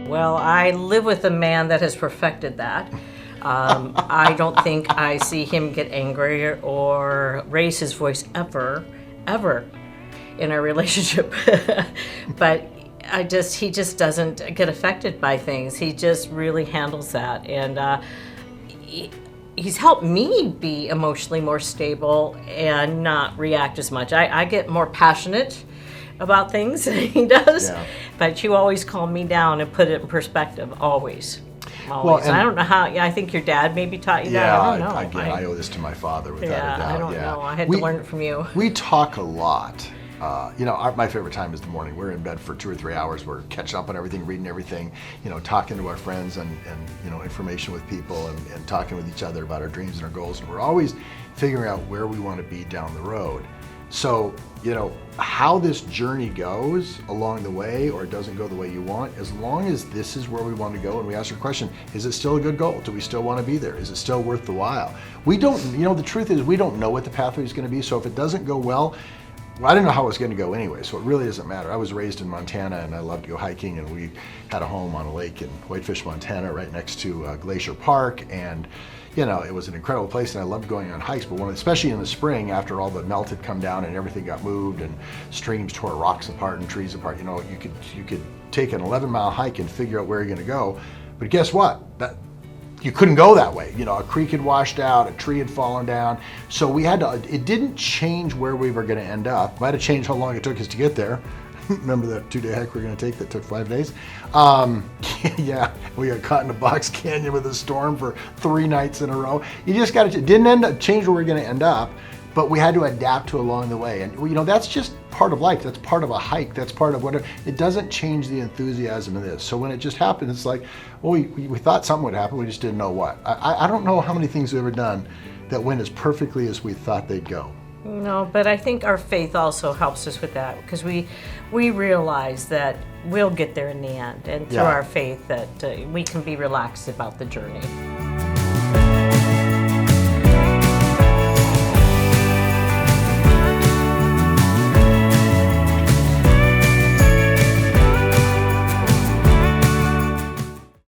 Well, I live with a man that has perfected that. I don't think I see him get angry or raise his voice ever in our relationship. But he just doesn't get affected by things. He just really handles that. And he's helped me be emotionally more stable and not react as much. I get more passionate about things than he does, yeah. But you always calm me down and put it in perspective, always. Well, and I don't know how. I think your dad maybe taught you that. I don't know. Again, I owe this to my father without a doubt. I don't know. I had to learn it from you. We talk a lot. My favorite time is the morning. We're in bed for 2 or 3 hours. We're catching up on everything, reading everything, talking to our friends and information with people and talking with each other about our dreams and our goals. And we're always figuring out where we want to be down the road. So, how this journey goes along the way, or it doesn't go the way you want, as long as this is where we want to go, and we ask our question, is it still a good goal? Do we still want to be there? Is it still worth the while? We don't, the truth is we don't know what the pathway is going to be. So if it doesn't go well, I didn't know how it was going to go anyway, so it really doesn't matter. I was raised in Montana, and I loved to go hiking, and we had a home on a lake in Whitefish, Montana, right next to Glacier Park, and it was an incredible place, and I loved going on hikes, but especially in the spring, after all the melt had come down and everything got moved, and streams tore rocks apart and trees apart, you could take an 11-mile hike and figure out where you're going to go, but guess what? You couldn't go that way. A creek had washed out, a tree had fallen down. So we had to, it didn't change where we were gonna end up. Might have changed how long it took us to get there. Remember that 2-day hike we were gonna take that took 5 days? Yeah, we got caught in a box canyon with a storm for 3 nights in a row. You just gotta, it didn't end up, change where we were gonna end up, but we had to adapt to along the way. And that's just part of life. That's part of a hike. That's part of whatever. It doesn't change the enthusiasm of this. So when it just happened, it's like, well, we thought something would happen. We just didn't know what. I don't know how many things we've ever done that went as perfectly as we thought they'd go. No, but I think our faith also helps us with that, because we realize that we'll get there in the end, and through our faith that we can be relaxed about the journey.